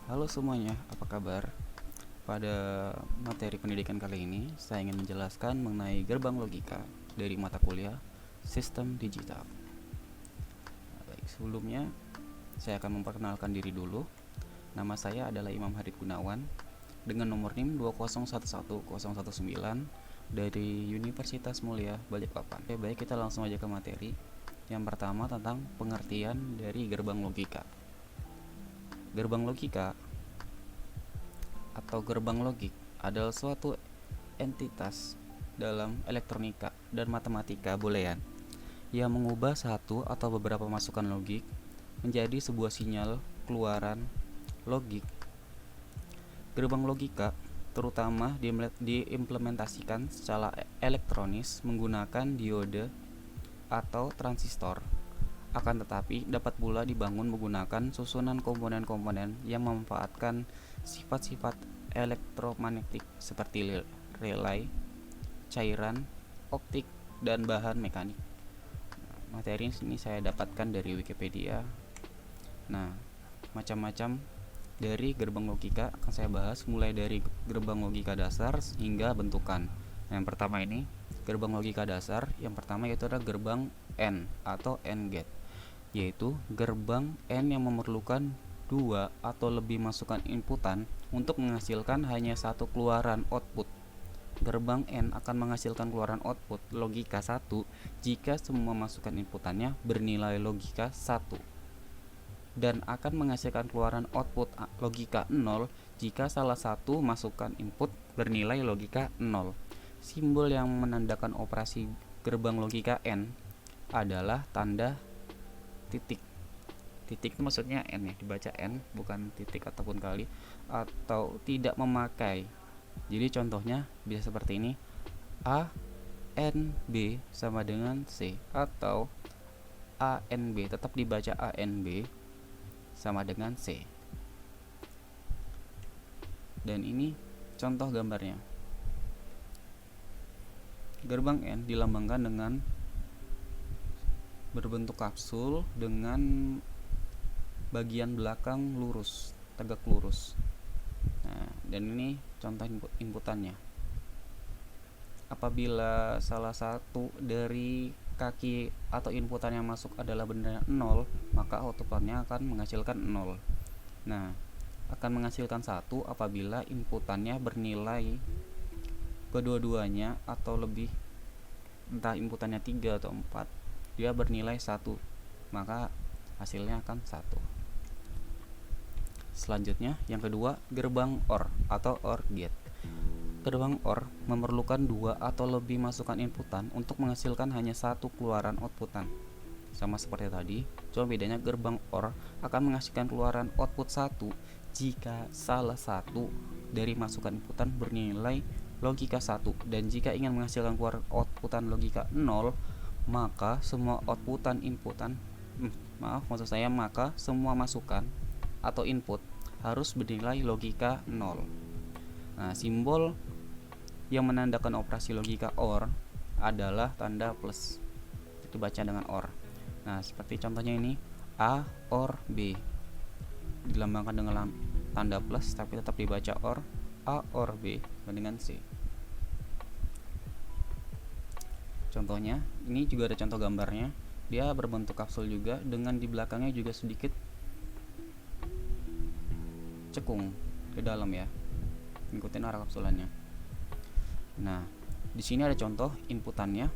Halo semuanya, apa kabar? Pada materi pendidikan kali ini, saya ingin menjelaskan mengenai gerbang logika dari mata kuliah Sistem Digital. Baik, sebelumnya saya akan memperkenalkan diri dulu. Nama saya adalah Imam Harid Gunawan dengan nomor NIM 2011019 dari Universitas Mulia Balikpapan. Oke, baik, kita langsung aja ke materi. Yang pertama tentang pengertian dari gerbang logika. Gerbang logika atau gerbang logik adalah suatu entitas dalam elektronika dan matematika boolean yang mengubah satu atau beberapa masukan logik menjadi sebuah sinyal keluaran logik. Gerbang logika terutama diimplementasikan secara elektronis menggunakan diode atau transistor. Akan tetapi dapat pula dibangun menggunakan susunan komponen-komponen yang memanfaatkan sifat-sifat elektromagnetik seperti relay, cairan, optik, dan bahan mekanik. Materi ini saya dapatkan dari Wikipedia. Nah, macam-macam dari gerbang logika akan saya bahas, mulai dari gerbang logika dasar hingga bentukan. Yang pertama ini gerbang logika dasar. Yang pertama yaitu adalah gerbang AND atau AND gate, yaitu gerbang AND yang memerlukan dua atau lebih masukan inputan untuk menghasilkan hanya satu keluaran output. Gerbang AND akan menghasilkan keluaran output logika 1 jika semua masukan inputannya bernilai logika 1, dan akan menghasilkan keluaran output logika 0 jika salah satu masukan input bernilai logika 0. Simbol yang menandakan operasi gerbang logika AND adalah tanda titik. Titik itu maksudnya N ya, dibaca N bukan titik ataupun kali, atau tidak memakai. Jadi contohnya bisa seperti ini: A N B sama dengan C, atau A N B tetap dibaca A N B sama dengan C. Dan ini contoh gambarnya. Gerbang N dilambangkan dengan berbentuk kapsul dengan bagian belakang lurus, tegak lurus. Nah, dan ini contoh inputannya. Apabila salah satu dari kaki atau inputan yang masuk adalah benda 0, maka outputnya akan menghasilkan 0. Nah, akan menghasilkan 1 apabila inputannya bernilai kedua-duanya atau lebih, entah inputannya 3 atau 4, dia bernilai 1, maka hasilnya akan 1. Selanjutnya, yang kedua, gerbang OR atau OR gate. Gerbang OR memerlukan dua atau lebih masukan inputan untuk menghasilkan hanya satu keluaran outputan. Sama seperti tadi, cuma bedanya gerbang OR akan menghasilkan keluaran output 1 jika salah satu dari masukan inputan bernilai logika 1, dan jika ingin menghasilkan keluaran outputan logika 0, maka semua maka semua masukan atau input harus bernilai logika 0. Nah, simbol yang menandakan operasi logika OR adalah tanda plus, itu baca dengan OR. Nah, seperti contohnya ini, A OR B dilambangkan dengan tanda plus tapi tetap dibaca OR, A OR B dengan C. Contohnya, ini juga ada contoh gambarnya. Dia berbentuk kapsul juga, dengan di belakangnya juga sedikit cekung ke dalam ya, ngikutin arah kapsulannya. Nah, di sini ada contoh inputannya.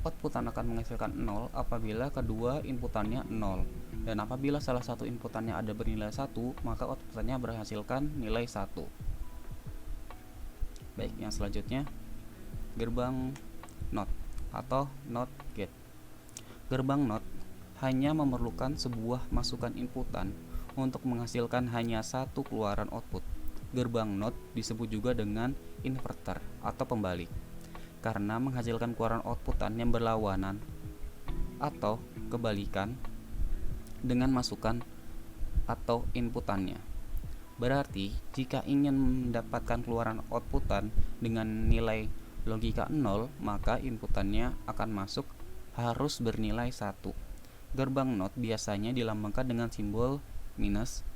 Outputan akan menghasilkan 0 apabila kedua inputannya 0, dan apabila salah satu inputannya ada bernilai 1, maka outputannya berhasilkan nilai 1. Baik, yang selanjutnya gerbang NOT atau NOT gate. Gerbang NOT hanya memerlukan sebuah masukan inputan untuk menghasilkan hanya satu keluaran output. Gerbang NOT disebut juga dengan inverter atau pembalik, karena menghasilkan keluaran outputan yang berlawanan atau kebalikan dengan masukan atau inputannya. Berarti jika ingin mendapatkan keluaran outputan dengan nilai logika 0, maka inputannya akan masuk harus bernilai 1. Gerbang NOT biasanya dilambangkan dengan simbol minus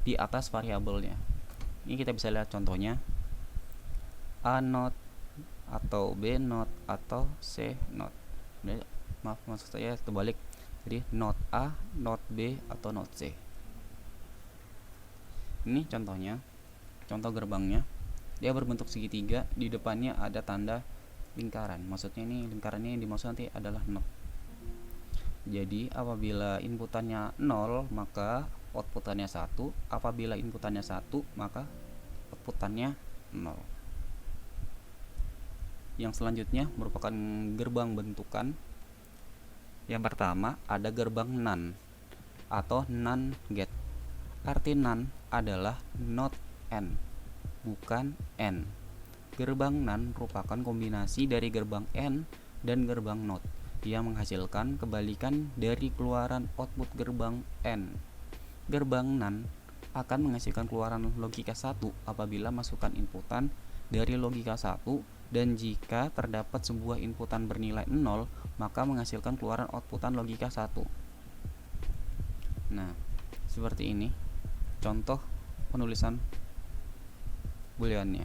di atas variabelnya. Ini kita bisa lihat contohnya, A not atau B not atau C not. Maaf, maksud saya terbalik. Jadi not A, not B, atau not C. Ini contohnya, contoh gerbangnya. Dia berbentuk segitiga, di depannya ada tanda lingkaran. Maksudnya ini lingkarannya yang dimaksud nanti adalah not. Jadi apabila inputannya 0, maka outputannya 1. Apabila inputannya 1, maka outputannya 0. Yang selanjutnya merupakan gerbang bentukan. Yang pertama ada gerbang NAND atau NAND gate. Arti NAND adalah not N, bukan N. Gerbang NAND merupakan kombinasi dari gerbang N dan gerbang NOT yang menghasilkan kebalikan dari keluaran output gerbang N. Gerbang NAND akan menghasilkan keluaran logika 1 apabila masukkan inputan dari logika 1, dan jika terdapat sebuah inputan bernilai 0, maka menghasilkan keluaran outputan logika 1. Nah, seperti ini contoh penulisan booleannya.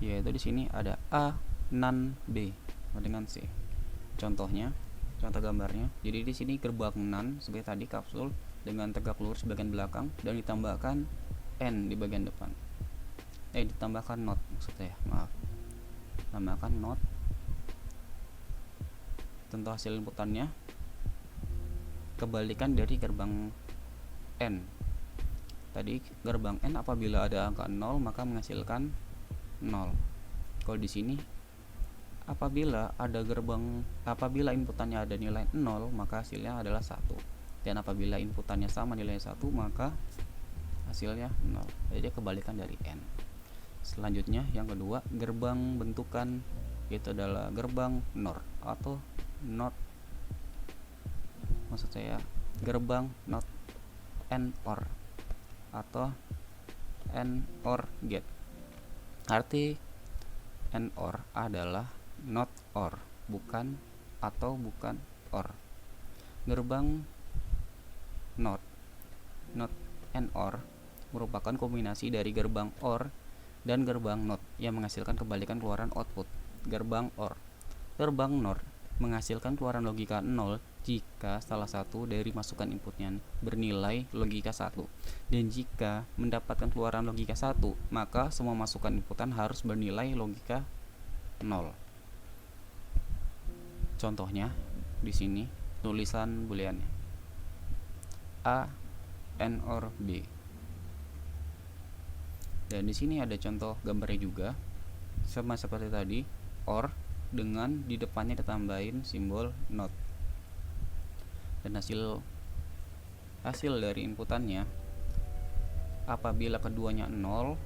Yaitu di sini ada A NAND B dengan C. Contohnya, contoh gambarnya. Jadi di sini gerbang NAND seperti tadi kapsul dengan tegak lurus bagian belakang dan ditambahkan N di bagian depan. Ditambahkan not maksudnya, maaf. Tambahkan not. Tentu hasil inputannya kebalikan dari gerbang N. Tadi gerbang N apabila ada angka 0 maka menghasilkan 0. Kalau di sini apabila inputannya ada nilai 0 maka hasilnya adalah 1. Dan apabila inputannya sama nilai 1 maka hasilnya 0. Jadi kebalikan dari N. Selanjutnya yang kedua, gerbang bentukan, itu adalah gerbang NOR atau not, maksud saya gerbang not AND OR atau AND OR gate. Arti AND OR adalah not OR, bukan atau bukan OR. Gerbang not AND OR merupakan kombinasi dari gerbang OR dan gerbang NOT yang menghasilkan kebalikan keluaran output. Gerbang OR. Gerbang NOR menghasilkan keluaran logika 0 jika salah satu dari masukan inputnya bernilai logika 1. Dan jika mendapatkan keluaran logika 1, maka semua masukan inputan harus bernilai logika 0. Contohnya di sini tulisan booleannya. A AND OR B. Dan di sini ada contoh gambarnya juga, sama seperti tadi, OR dengan di depannya ditambahin simbol NOT. Dan hasil dari inputannya apabila keduanya 0,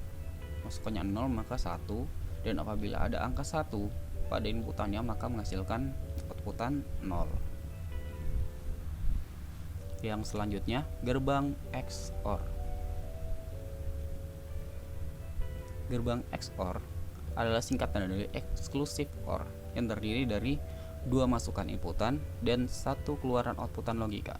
masukannya 0 maka 1, dan apabila ada angka 1 pada inputannya maka menghasilkan outputan 0. Yang selanjutnya gerbang XOR. Gerbang XOR adalah singkatan dari exclusive OR yang terdiri dari dua masukan inputan dan satu keluaran outputan logika.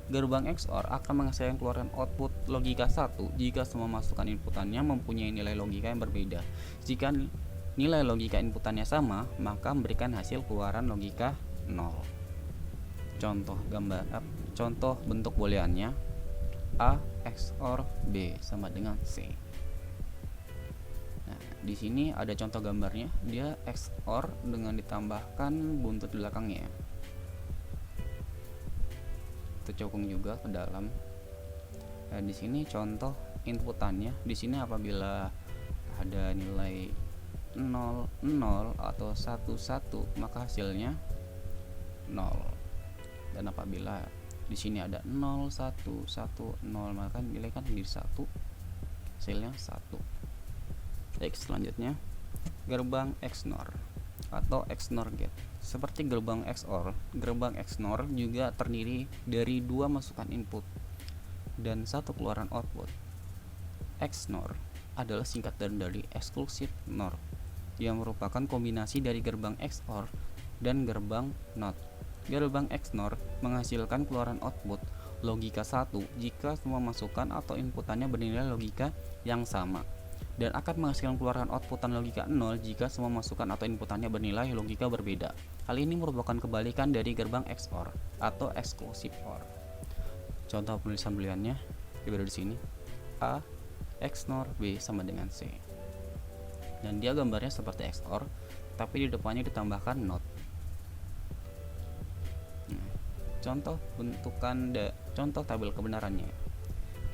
Gerbang XOR akan menghasilkan keluaran output logika 1 jika semua masukan inputannya mempunyai nilai logika yang berbeda. Jika nilai logika inputannya sama, maka memberikan hasil keluaran logika 0. Contoh bentuk booleannya A XOR B sama dengan C. Nah, di sini ada contoh gambarnya, dia XOR dengan ditambahkan buntut belakangnya. Tercokong juga ke dalam. Nah, di sini contoh inputannya. Di sini apabila ada nilai 0 0 atau 1 1 maka hasilnya 0. Dan apabila di sini ada 0 1 1 0 maka nilai kan menjadi 1, hasilnya 1. Baik, selanjutnya gerbang XNOR atau XNOR gate. Seperti gerbang XOR, gerbang XNOR juga terdiri dari dua masukan input dan satu keluaran output. XNOR adalah singkatan dari exclusive NOR yang merupakan kombinasi dari gerbang XOR dan gerbang NOT. Gerbang XNOR menghasilkan keluaran output logika 1 jika semua masukan atau inputannya bernilai logika yang sama, dan akan menghasilkan keluaran outputan logika 0 jika semua masukan atau inputannya bernilai logika berbeda. Hal ini merupakan kebalikan dari gerbang XOR atau exclusive OR. Contoh penulisan booleannya di sini. A X NOR B sama dengan C. Dan dia gambarnya seperti XOR, tapi di depannya ditambahkan NOT. Nah, contoh contoh tabel kebenarannya.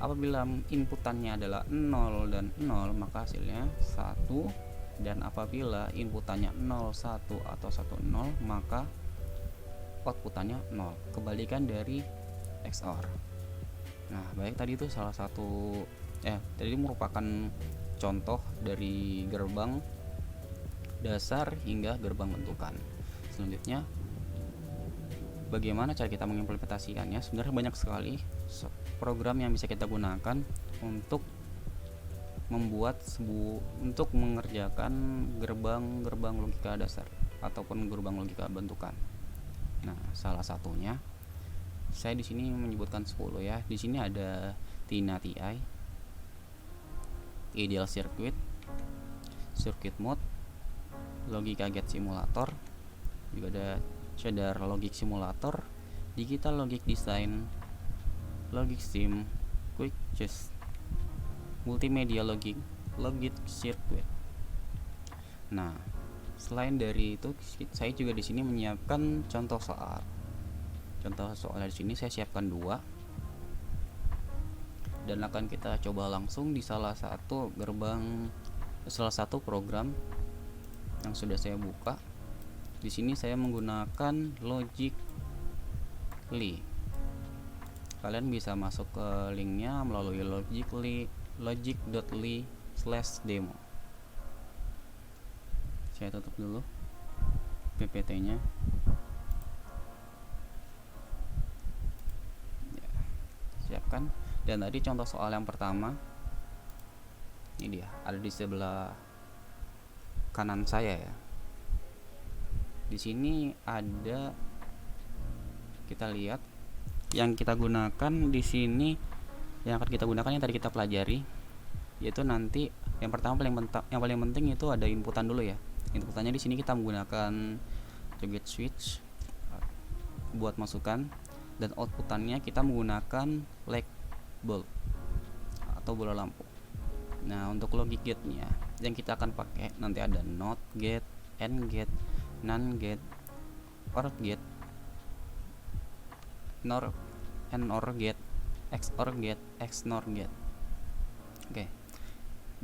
Apabila inputannya adalah 0 dan 0, maka hasilnya 1, dan apabila inputannya 0 1 atau 1 0, maka outputannya 0. Kebalikan dari XOR. Nah, baik, tadi itu salah satu tadi merupakan contoh dari gerbang dasar hingga gerbang bentukan. Selanjutnya, bagaimana cara kita mengimplementasikannya? Sebenarnya banyak sekali program yang bisa kita gunakan untuk untuk mengerjakan gerbang logika dasar ataupun gerbang logika bentukan. Nah, salah satunya saya di sini menyebutkan 10 ya. Di sini ada Tina TI, Ideal Circuit, Circuit Mode, Logika Gate Simulator, juga ada Shader Logic Simulator, Digital Logic Design, Logic Sim, Quick Chess, Multimedia Logic Circuit. Nah, selain dari itu, saya juga di sini menyiapkan contoh soal. Contoh soalnya di sini saya siapkan 2, dan akan kita coba langsung di salah satu program yang sudah saya buka. Di sini saya menggunakan Logic.ly. Kalian bisa masuk ke linknya melalui logic.ly/demo. Saya tutup dulu PPT-nya. Siapkan. Dan tadi contoh soal yang pertama, ini dia, ada di sebelah kanan saya ya. Di sini ada, kita lihat yang kita gunakan di sini, yang akan kita gunakan yang tadi kita pelajari, yaitu nanti yang pertama yang paling penting itu ada inputan dulu ya. Inputannya di sini kita menggunakan target switch buat masukan, dan outputannya kita menggunakan light bulb atau bola lampu. Nah, untuk logic gate-nya yang kita akan pakai nanti ada NOT gate, AND gate, NAND gate, OR gate, NOR and OR gate, XOR gate, XNOR gate. Oke.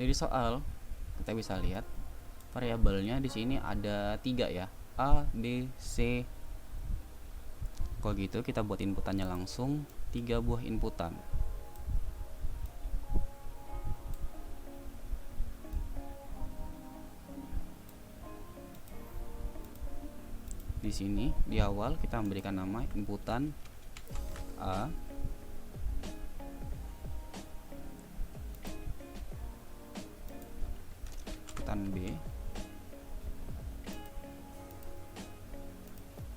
Dari soal kita bisa lihat variabelnya di sini ada 3 ya, A, B, C. Kalau gitu kita buat inputannya langsung 3 buah inputan. Di sini di awal kita memberikan nama inputan A, inputan B,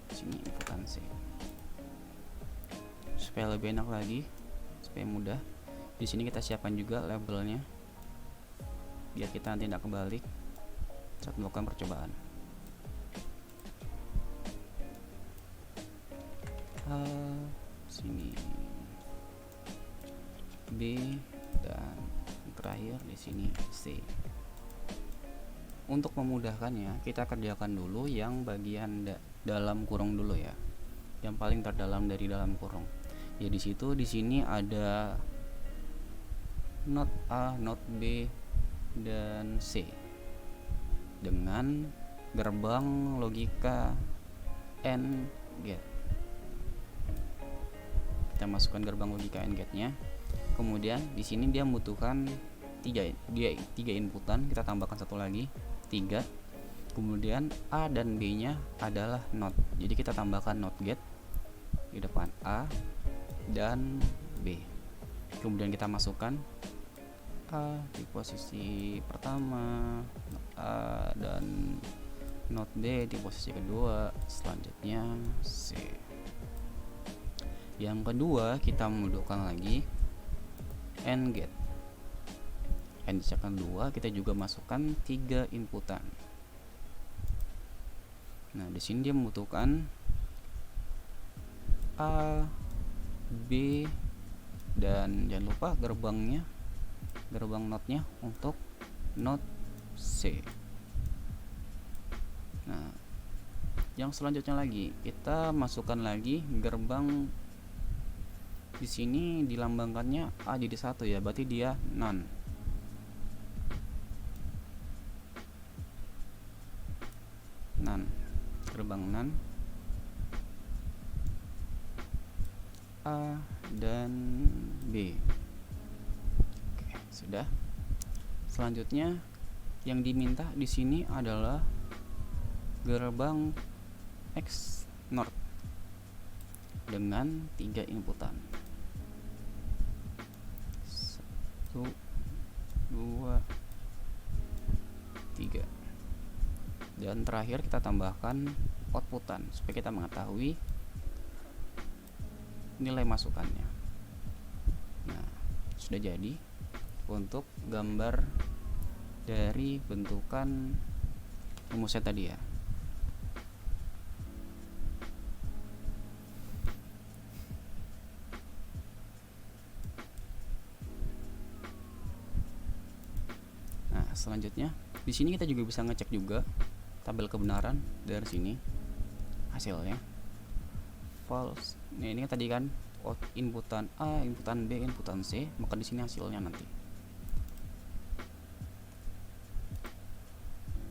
di sini inputan C. Supaya lebih enak lagi, supaya mudah, di sini kita siapkan juga labelnya biar kita nanti tidak kebalik saat melakukan percobaan. A, sini B, dan terakhir di sini C. Untuk memudahkannya, kita kerjakan dulu yang bagian dalam kurung dulu ya, yang paling terdalam dari dalam kurung. Ya, di sini ada not A, not B, dan C dengan gerbang logika AND gate. Kita masukkan gerbang logika AND gate-nya. Kemudian di sini dia membutuhkan 3 inputan, kita tambahkan 1 lagi, 3. Kemudian A dan B-nya adalah NOT. Jadi kita tambahkan NOT gate di depan A dan B. Kemudian kita masukkan A di posisi pertama, A, dan NOT B di posisi kedua, selanjutnya C. Yang kedua, kita membutuhkan lagi AND gate. AND yang kedua kita juga masukkan 3 inputan. Nah, di sini dia membutuhkan A, B, dan jangan lupa gerbang NOT-nya untuk NOT C. Nah, yang selanjutnya lagi kita masukkan lagi gerbang. Di sini dilambangkannya A jadi 1 ya, berarti dia NaN. Gerbang NaN A dan B. Oke, sudah. Selanjutnya yang diminta di sini adalah gerbang XNOR dengan 3 inputan. 1, 2, 3. Dan terakhir kita tambahkan outputan supaya kita mengetahui nilai masukannya. Nah, sudah jadi untuk gambar dari bentukan rumusnya tadi ya. Nah, selanjutnya di sini kita juga bisa ngecek juga tabel kebenaran dari sini hasilnya false. Nah, ini tadi kan inputan A, inputan B, inputan C, maka di sini hasilnya nanti.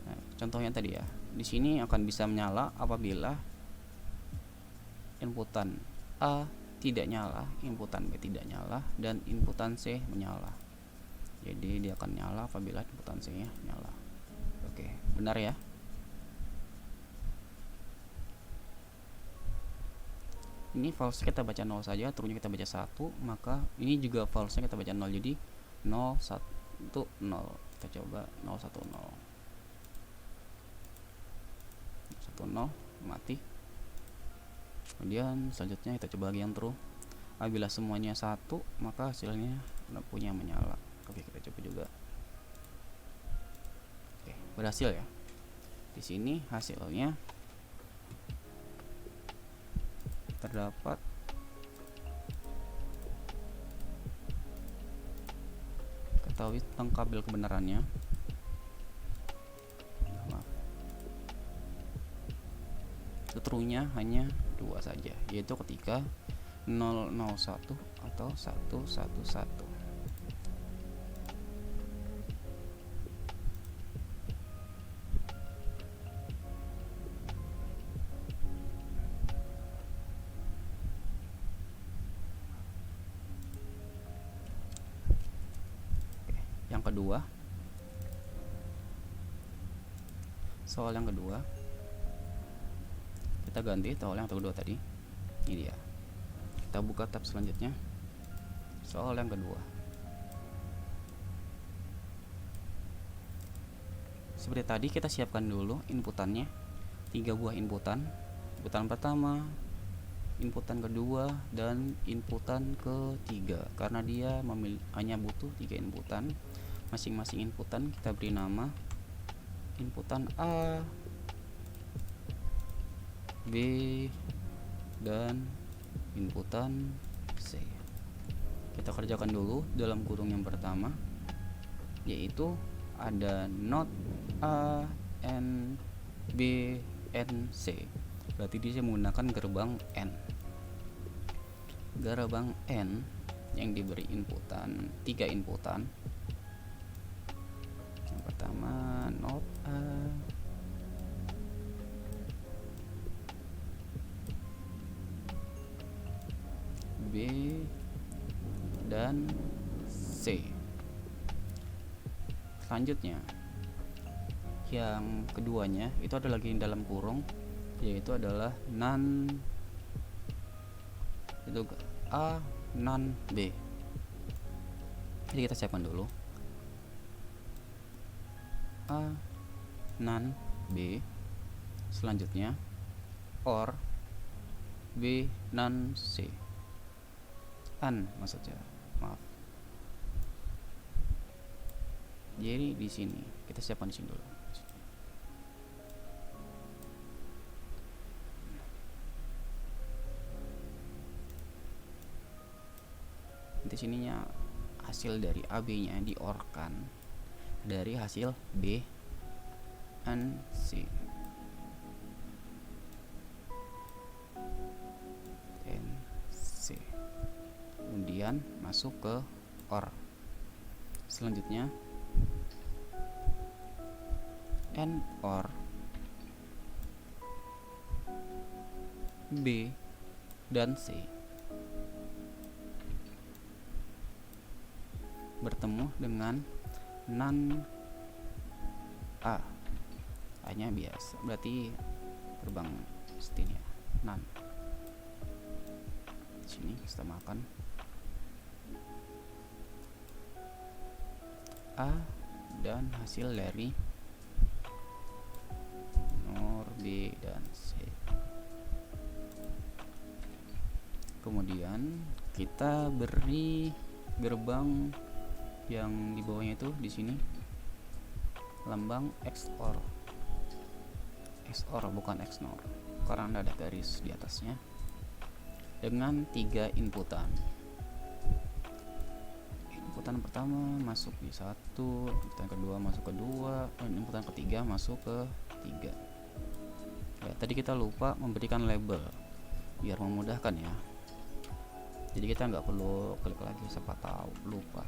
Nah, contohnya tadi ya, di sini akan bisa menyala apabila inputan A tidak nyala, inputan B tidak nyala, dan inputan C menyala. Jadi dia akan nyala apabila inputan C-nya nyala. Oke, benar ya. Ini false kita baca 0 saja, true-nya kita baca 1, maka ini juga false-nya kita baca 0, jadi 0 1 0. Kita coba 0 1 0. 1 0 mati. Kemudian selanjutnya kita coba lagi yang true. Apabila semuanya 1, maka hasilnya lampunya menyala. Oke, kita coba juga. Oke, berhasil ya. Di sini hasilnya terdapat ketahui tentang kabel kebenarannya. Maaf. True-nya hanya 2 saja, yaitu ketika 001 atau 111. Yang kedua, soal yang kedua kita ganti soal yang kedua tadi. Ini dia. Kita buka tab selanjutnya. Soal yang kedua. Seperti tadi kita siapkan dulu inputannya, 3 buah inputan. Inputan pertama, inputan kedua, dan inputan ketiga. Karena dia hanya butuh 3 inputan. Masing-masing inputan kita beri nama inputan A, B, dan inputan C. Kita kerjakan dulu dalam kurung yang pertama, yaitu ada NOT A, N, B, N, C. Berarti dia menggunakan gerbang N. Gerbang N yang diberi inputan 3 inputan. Yang pertama NOT A, B, dan C. Selanjutnya yang keduanya itu ada lagi dalam kurung, yaitu adalah NaN, itu A, NaN, B. Jadi kita siapkan dulu A, NaN, B. Selanjutnya OR B, NaN, C. maksudnya, maaf. Jadi di sini kita siapkan di sini dulu. Nanti sininya hasil dari AB-nya diorkan dari hasil B and C. Kemudian masuk ke OR. Selanjutnya AND OR B dan C bertemu dengan NaN A. A-nya biasa, berarti terbang sini ya, NaN. Sini kita makan A dan hasil dari NOR B dan C. Kemudian kita beri gerbang yang di bawahnya itu di sini lambang XOR. XOR bukan XNOR karena ada garis di atasnya, dengan 3 inputan. Inputan pertama masuk di 1, inputan kedua masuk ke 2, dan inputan ketiga masuk ke 3. Ya, tadi kita lupa memberikan label biar memudahkan ya. Jadi kita nggak perlu klik lagi, siapa tahu lupa.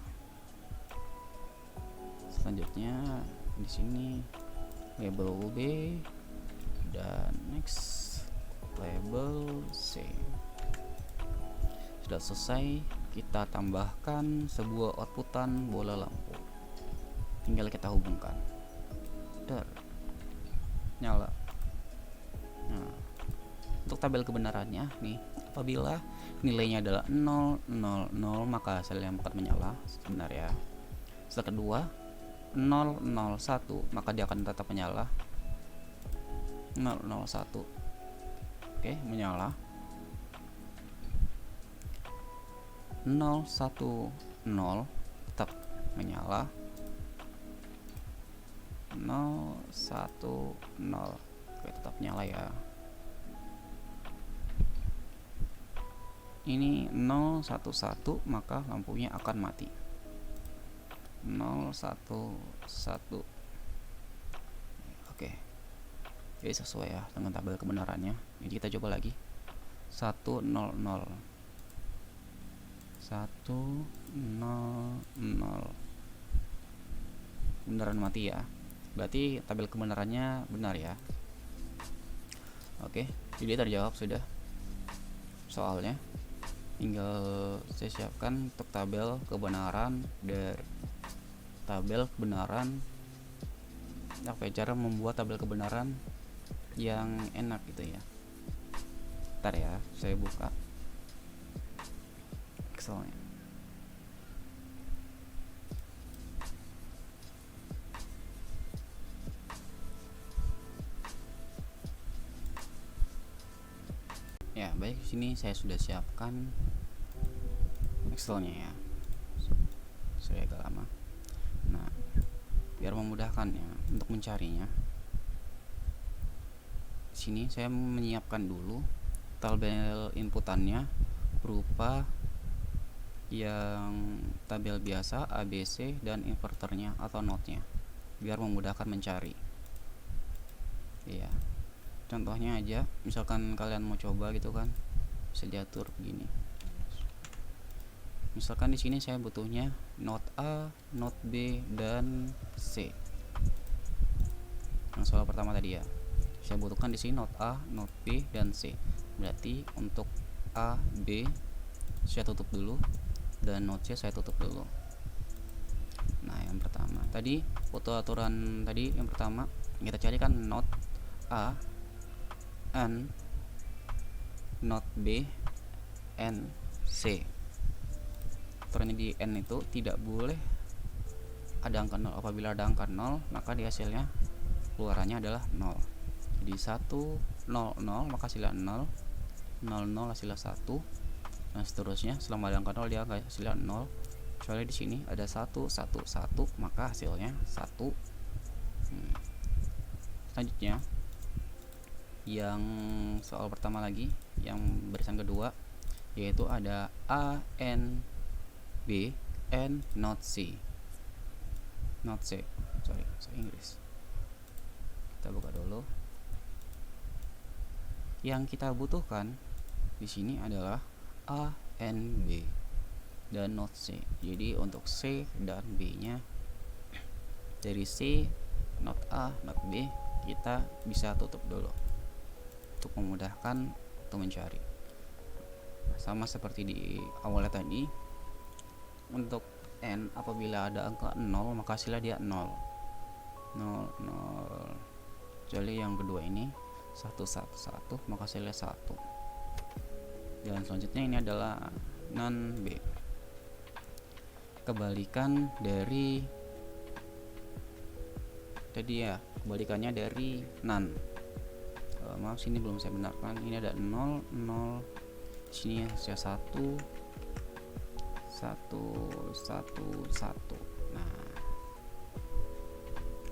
Selanjutnya di sini label B dan next label C. Sudah selesai, kita tambahkan sebuah outputan bola lampu. Tinggal kita hubungkan. Nyala. Nah, untuk tabel kebenarannya nih, apabila nilainya adalah 0, 0, 0, maka sel yang akan menyala sebentar ya. Setelah kedua 0, 0, 1, maka dia akan tetap menyala. 0, 0, 1. Oke, menyala. 0, 1, 0 tetap menyala. 0, 1, 0. Oke, tetap nyala ya. Ini 0, 1, 1, maka lampunya akan mati. 0, 1, 1. Oke, jadi sesuai ya dengan tabel kebenarannya. Jadi kita coba lagi. 1, 0, 0. 1, 0, 0. Beneran mati ya. Berarti tabel kebenarannya benar ya. Oke, jadi terjawab sudah soalnya. Tinggal saya siapkan untuk tabel kebenaran apa ya, cara membuat tabel kebenaran yang enak gitu ya. Ntar ya, saya buka Excelnya. Ya, baik, sini saya sudah siapkan Excelnya ya. Sudah agak lama. Nah, biar memudahkannya untuk mencarinya, sini saya menyiapkan dulu tabel inputannya berupa yang tabel biasa ABC dan inverternya atau notnya, biar memudahkan mencari. Iya, contohnya aja, misalkan kalian mau coba gitu kan, bisa diatur begini. Misalkan di sini saya butuhnya not A, not B, dan C. Yang soal pertama tadi ya, saya butuhkan di sini not A, not B, dan C. Berarti untuk A, B saya tutup dulu, dan not C saya tutup dulu. Nah, yang pertama tadi foto aturan tadi, yang pertama kita cari kan not A and not B and C. Aturannya di N itu tidak boleh ada angka 0. Apabila ada angka 0, maka di hasilnya keluarannya adalah 0. Jadi 1, 0, 0, maka hasilnya 0, 0, 0 hasilnya 1, Dan seterusnya selama ada angka 0 dia hasilnya 0, kecuali di sini ada 1 1 1 maka hasilnya 1. Selanjutnya yang soal pertama lagi, yang barisan kedua, yaitu ada A N B and not C. Sorry Inggris. Kita buka dulu. Yang kita butuhkan di sini adalah A and B dan not C. Jadi untuk C dan B-nya, dari C, not A, not B, kita bisa tutup dulu untuk memudahkan untuk mencari. Sama seperti di awalnya tadi, untuk N apabila ada angka 0 maka hasilnya dia 0. Jadi yang kedua ini 1 1 1 maka hasilnya 1. Dan selanjutnya ini adalah non B. Kebalikan dari tadi ya, kebalikannya dari non. Maaf sini belum saya benarkan. Ini ada 0 0. Sini ya 1 1 1 1. Nah,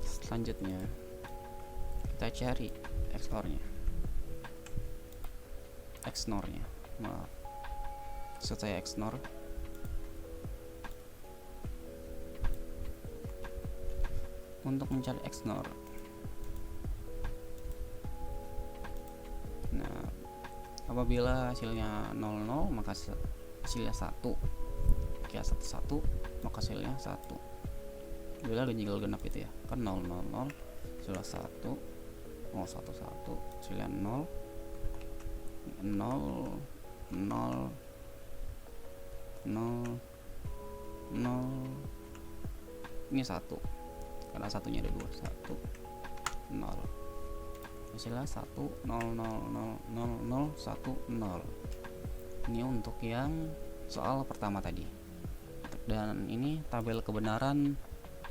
selanjutnya kita cari XNOR-nya. Maaf, saya XNOR. Untuk mencari XNOR, nah, apabila hasilnya 00 maka hasilnya 1. Jika 11 maka hasilnya 1. Bila ganjil genap itu ya, kan 0 0 0 hasilnya 1. 0 1 1 hasilnya 0 0 0 0 0. Ini 1 karena satunya ada 2. 1 0 hasilnya 1 0 0 0 0 0 1 0. Ini untuk yang soal pertama tadi. Dan ini tabel kebenaran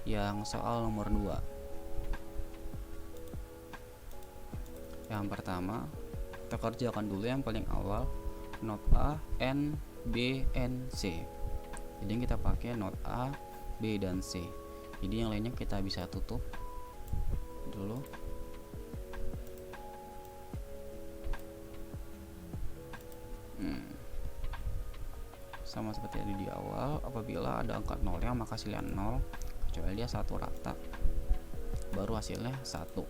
yang soal nomor 2. Yang pertama, kita kerjakan dulu yang paling awal, not A, N, B, N, C. Jadi kita pakai not A, B, dan C. Jadi yang lainnya kita bisa tutup dulu. Sama seperti tadi di awal, apabila ada angka 0 yang maka hasilnya 0, kecuali dia satu rata, baru hasilnya 1.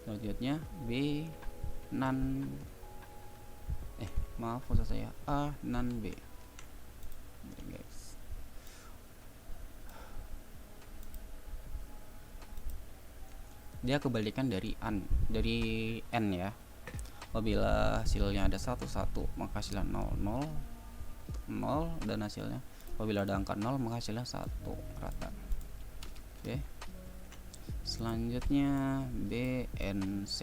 Selanjutnya B non maaf maksud saya A non B. Guys, dia kebalikan dari N ya. Apabila hasilnya ada 1 1 maka hasilnya 0 0 0, dan hasilnya apabila ada angka 0 maka hasilnya 1 rata. Oke. Selanjutnya BNC.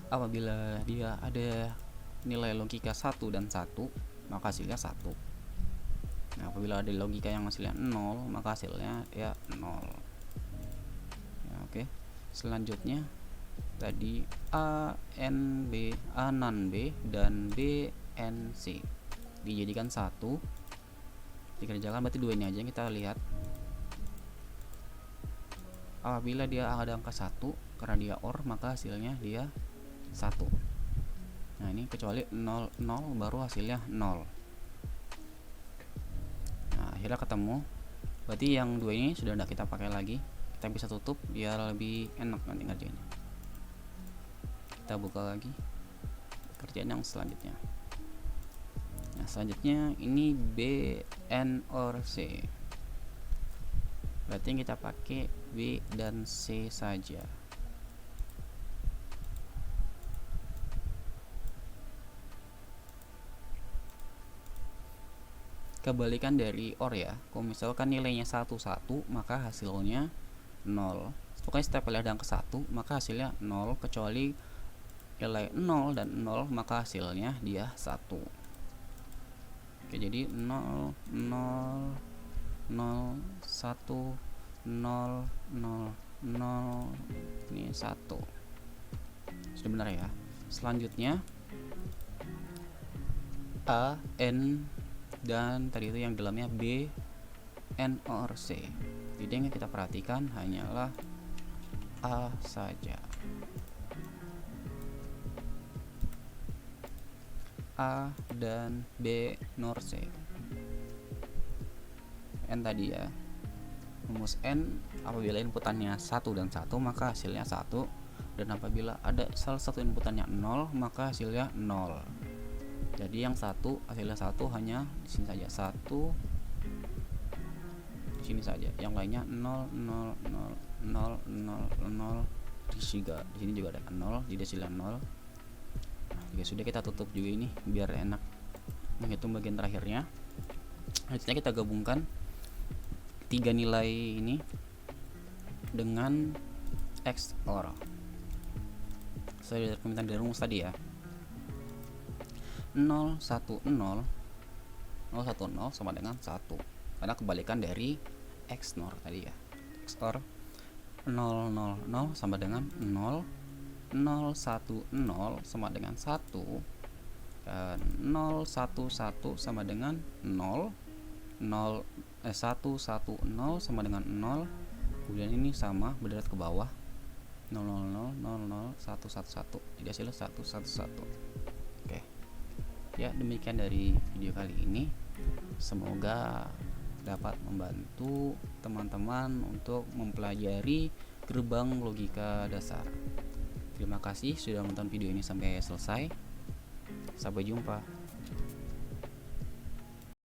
Apabila dia ada nilai logika 1 dan 1 maka hasilnya 1. Nah, apabila ada logika yang hasilnya 0 maka hasilnya ya 0 ya, oke. Selanjutnya tadi A N B, A non B, dan B N C dijadikan 1, dikerjakan, berarti 2 ini aja yang kita lihat. Apabila dia ada angka 1 karena dia OR maka hasilnya dia 1. Nah, ini kecuali 0 0 baru hasilnya 0. Akhirnya ketemu, berarti yang 2 ini sudah tidak kita pakai lagi, kita bisa tutup biar lebih enak nanti ngerjainnya. Kita buka lagi kerjaan yang selanjutnya. Nah, selanjutnya ini B, N, or C, berarti kita pakai B dan C saja. Kebalikan dari OR ya, kalau misalkan nilainya 1 1 maka hasilnya 0. Pokoknya setiap kali ada angka 1 maka hasilnya 0, kecuali nilai 0 dan 0 maka hasilnya dia 1. Oke, jadi 0 0 0 1 0 0 0 ini 1 sudah benar ya. Selanjutnya A, N, dan tadi itu yang dalamnya B, N, or C. Jadi yang kita perhatikan hanyalah A saja. A dan B nor C. N tadi ya. Rumus N apabila inputannya 1 dan 1 maka hasilnya 1, dan apabila ada salah satu inputannya 0 maka hasilnya 0. Jadi yang satu hasilnya 1 hanya di sini saja, 1 di sini saja. Yang lainnya 0 0 0 0 0 0 di sini juga ada 0, jadi hasilnya 0. Nah, jika sudah kita tutup juga ini biar enak menghitung bagian terakhirnya. Selanjutnya kita gabungkan 3 nilai ini dengan XOR sesuai dari permintaan dari rumus tadi ya. 0 1 0 0 1 0 sama dengan 1 karena kebalikan dari XOR tadi ya. XOR 0 0 0 sama dengan 0, 0 1 0 sama dengan 1, dan 0 1 1 sama dengan 0, 1 1 0 sama dengan 0. Kemudian ini sama berderet ke bawah 0 0 0 0 0 1 1 1. Jadi hasilnya 1 1 1. Oke. Ya, demikian dari video kali ini. Semoga dapat membantu teman-teman untuk mempelajari gerbang logika dasar. Terima kasih sudah menonton video ini sampai selesai. Sampai jumpa.